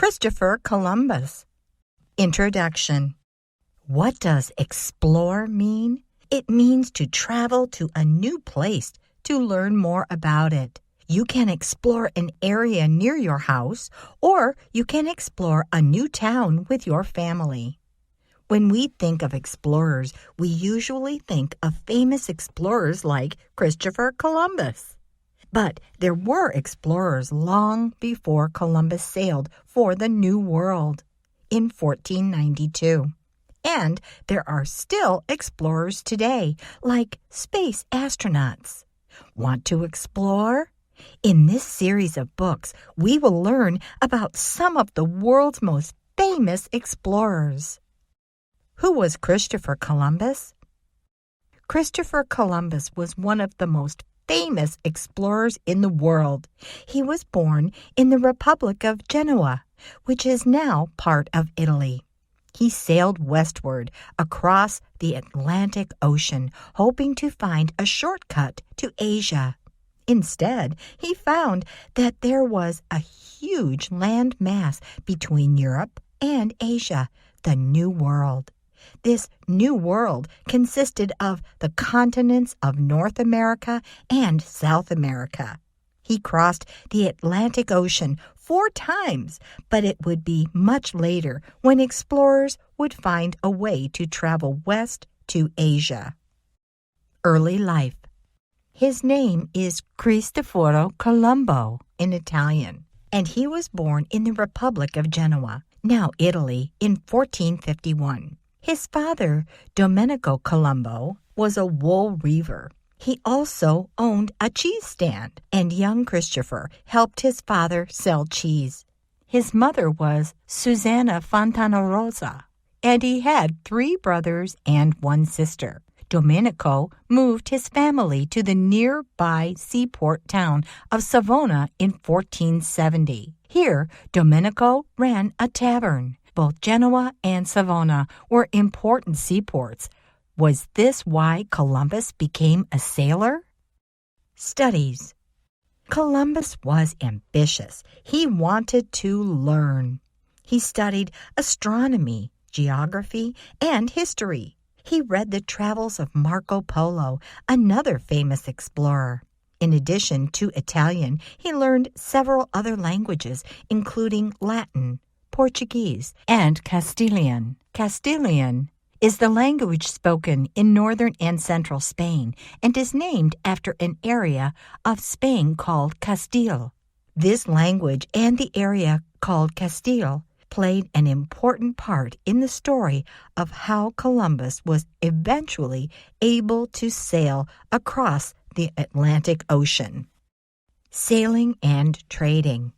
Christopher Columbus. Introduction. What does explore mean? It means to travel to a new place to learn more about it. You can explore an area near your house, or you can explore a new town with your family. When we think of explorers, we usually think of famous explorers like Christopher Columbus. But there were explorers long before Columbus sailed for the New World in 1492. And there are still explorers today, like space astronauts. Want to explore? In this series of books, we will learn about some of the world's most famous explorers. Who was Christopher Columbus? Christopher Columbus was one of the most famous explorers in the world. He was born in the Republic of Genoa, which is now part of Italy. He sailed westward across the Atlantic Ocean, hoping to find a shortcut to Asia. Instead, he found that there was a huge land mass between Europe and Asia, the New World. This New World consisted of the continents of North America and South America. He crossed the Atlantic Ocean 4 times, but it would be much later when explorers would find a way to travel west to Asia. Early life. His name is Cristoforo Colombo in Italian, and he was born in the Republic of Genoa, now Italy, in 1451. His father, Domenico Colombo, was a wool weaver. He also owned a cheese stand, and young Christopher helped his father sell cheese. His mother was Susanna Fontanarosa, and he had 3 brothers and 1 sister. Domenico moved his family to the nearby seaport town of Savona in 1470. Here, Domenico ran a tavern. Both Genoa and Savona were important seaports. Was this why Columbus became a sailor? Studies. Columbus was ambitious. He wanted to learn. He studied astronomy, geography, and history. He read the travels of Marco Polo, another famous explorer. In addition to Italian, he learned several other languages, including Latin, Portuguese, and Castilian. Castilian is the language spoken in northern and central Spain and is named after an area of Spain called Castile. This language and the area called Castile played an important part in the story of how Columbus was eventually able to sail across the Atlantic Ocean. Sailing and trading.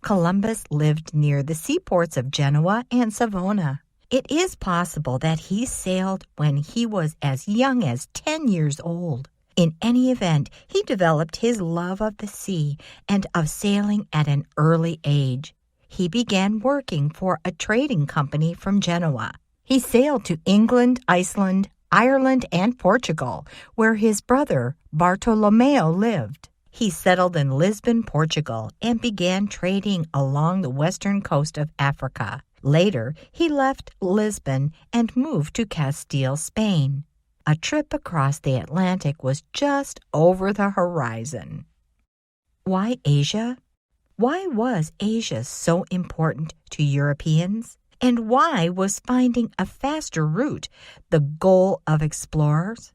Columbus lived near the seaports of Genoa and Savona. It is possible that he sailed when he was as young as 10 years old. In any event, he developed his love of the sea and of sailing at an early age. He began working for a trading company from Genoa. He sailed to England, Iceland, Ireland, and Portugal, where his brother Bartolomeo lived. He settled in Lisbon, Portugal, and began trading along the western coast of Africa. Later, he left Lisbon and moved to Castile, Spain. A trip across the Atlantic was just over the horizon. Why Asia? Why was Asia so important to Europeans? And why was finding a faster route the goal of explorers?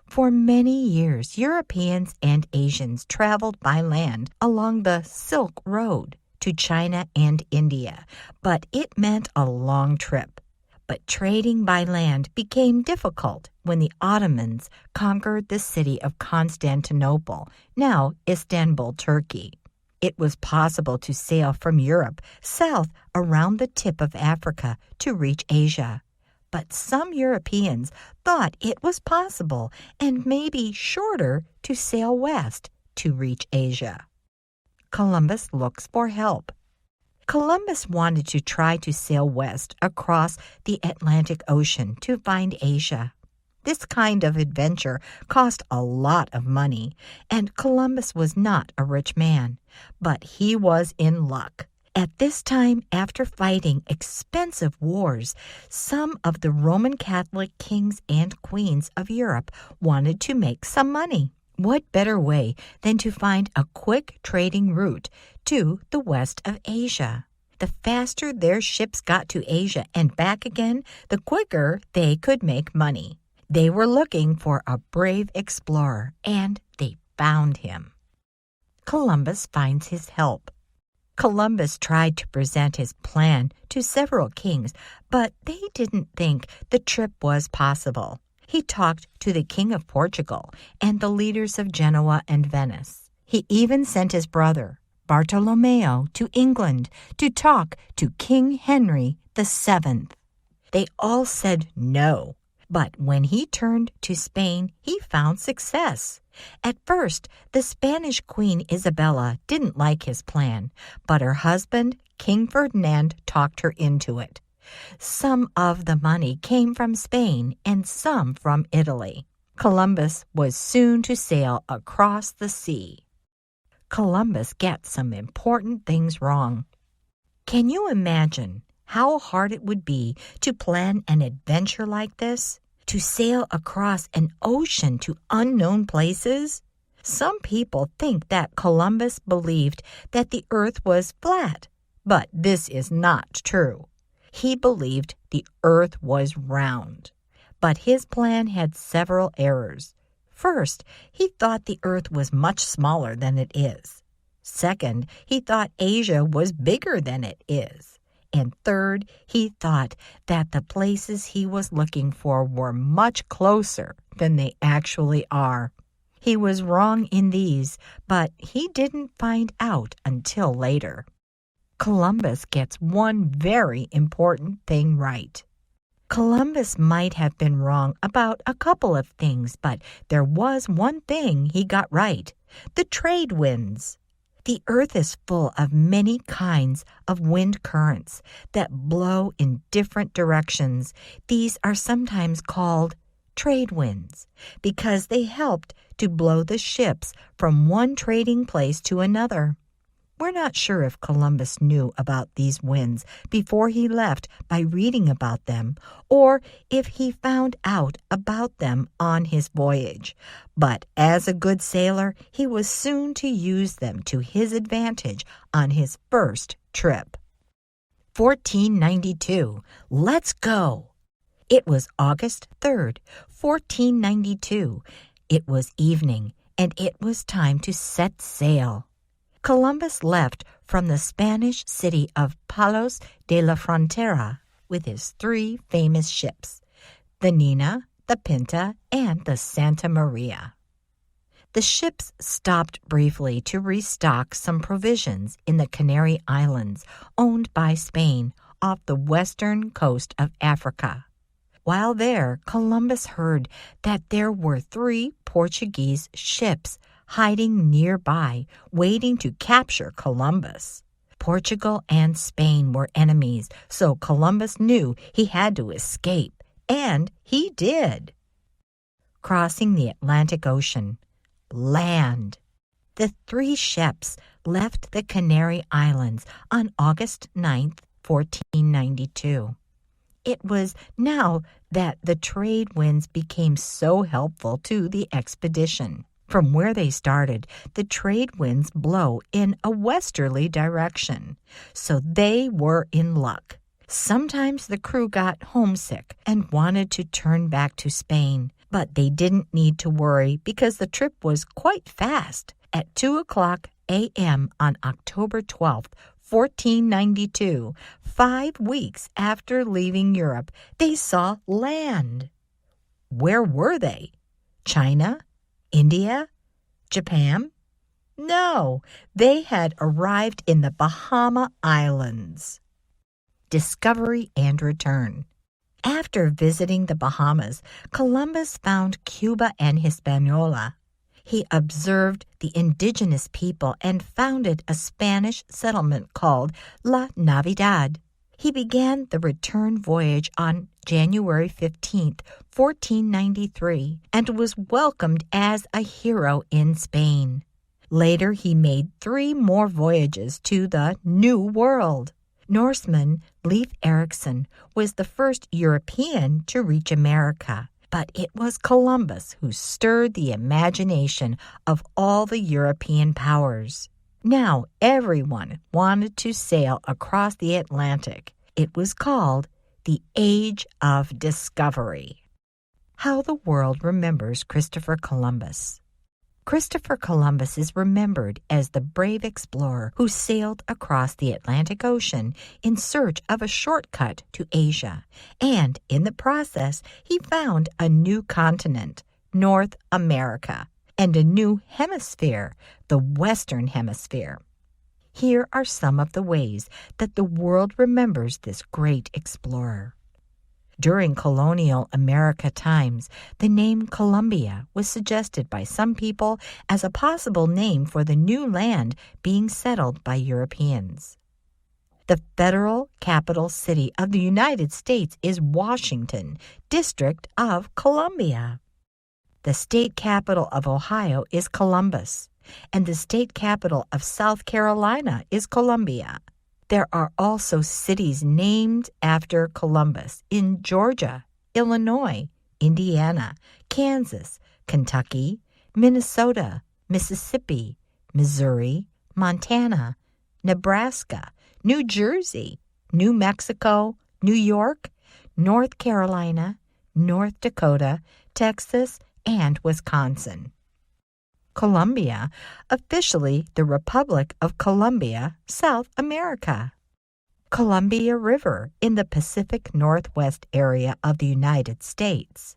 For many years, Europeans and Asians traveled by land along the Silk Road to China and India, but it meant a long trip. But trading by land became difficult when the Ottomans conquered the city of Constantinople, now Istanbul, Turkey. It was possible to sail from Europe south around the tip of Africa to reach Asia. But some Europeans thought it was possible and maybe shorter to sail west to reach Asia. Columbus looks for help. Columbus wanted to try to sail west across the Atlantic Ocean to find Asia. This kind of adventure cost a lot of money, and Columbus was not a rich man, but he was in luck. At this time, after fighting expensive wars, some of the Roman Catholic kings and queens of Europe wanted to make some money. What better way than to find a quick trading route to the west of Asia? The faster their ships got to Asia and back again, the quicker they could make money. They were looking for a brave explorer, and they found him. Columbus finds his help. Columbus tried to present his plan to several kings, but they didn't think the trip was possible. He talked to the King of Portugal and the leaders of Genoa and Venice. He even sent his brother, Bartolomeo, to England to talk to King Henry VII. They all said no, but when he turned to Spain, he found success. At first, the Spanish Queen Isabella didn't like his plan, but her husband, King Ferdinand, talked her into it. Some of the money came from Spain and some from Italy. Columbus was soon to sail across the sea. Columbus gets some important things wrong. Can you imagine how hard it would be to plan an adventure like this? To sail across an ocean to unknown places? Some people think that Columbus believed that the earth was flat, but this is not true. He believed the earth was round. But his plan had several errors. First, he thought the earth was much smaller than it is. Second, he thought Asia was bigger than it is. And third, he thought that the places he was looking for were much closer than they actually are. He was wrong in these, but he didn't find out until later. Columbus gets one very important thing right. Columbus might have been wrong about a couple of things, but there was one thing he got right: the trade winds. The earth is full of many kinds of wind currents that blow in different directions. These are sometimes called trade winds because they helped to blow the ships from one trading place to another. We're not sure if Columbus knew about these winds before he left by reading about them, or if he found out about them on his voyage. But as a good sailor, he was soon to use them to his advantage on his first trip. 1492. Let's go! It was August 3rd, 1492. It was evening, and it was time to set sail. Columbus left from the Spanish city of Palos de la Frontera with his 3 famous ships, the Nina, the Pinta, and the Santa Maria. The ships stopped briefly to restock some provisions in the Canary Islands, owned by Spain, off the western coast of Africa. While there, Columbus heard that there were 3 Portuguese ships hiding nearby, waiting to capture Columbus. Portugal and Spain were enemies, so Columbus knew he had to escape, and he did. Crossing the Atlantic Ocean. Land. The 3 ships left the Canary Islands on August 9th, 1492. It was now that the trade winds became so helpful to the expedition. From where they started, the trade winds blow in a westerly direction, so they were in luck. Sometimes the crew got homesick and wanted to turn back to Spain, but they didn't need to worry because the trip was quite fast. At 2:00 a.m. on October 12th, 1492, 5 weeks after leaving Europe, they saw land. Where were they? China? India? Japan? No, they had arrived in the Bahama Islands. Discovery and return. After visiting the Bahamas, Columbus found Cuba and Hispaniola. He observed the indigenous people and founded a Spanish settlement called La Navidad. He began the return voyage on January 15th, 1493, and was welcomed as a hero in Spain. Later, he made 3 more voyages to the New World. Norseman Leif Erikson was the first European to reach America, but it was Columbus who stirred the imagination of all the European powers. Now everyone wanted to sail across the Atlantic. It was called the Age of Discovery. How the world remembers Christopher Columbus. Christopher Columbus is remembered as the brave explorer who sailed across the Atlantic Ocean in search of a shortcut to Asia, and in the process he found a new continent, North America, and a new hemisphere, the Western Hemisphere. Here are some of the ways that the world remembers this great explorer. During colonial America times, the name Columbia was suggested by some people as a possible name for the new land being settled by Europeans. The federal capital city of the United States is Washington, District of Columbia. The state capital of Ohio is Columbus, and the state capital of South Carolina is Columbia. There are also cities named after Columbus in Georgia, Illinois, Indiana, Kansas, Kentucky, Minnesota, Mississippi, Missouri, Montana, Nebraska, New Jersey, New Mexico, New York, North Carolina, North Dakota, Texas, and Wisconsin. Colombia, officially the Republic of Colombia, South America. Columbia River in the Pacific Northwest area of the United States.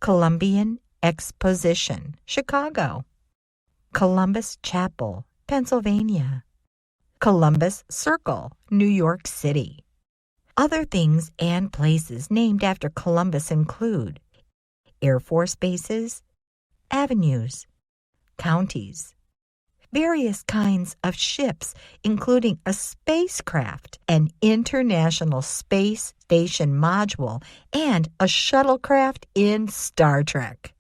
Columbian Exposition, Chicago. Columbus Chapel, Pennsylvania. Columbus Circle, New York City. Other things and places named after Columbus include Air Force bases, avenues, counties, various kinds of ships, including a spacecraft, an International Space Station module, and a shuttlecraft in Star Trek.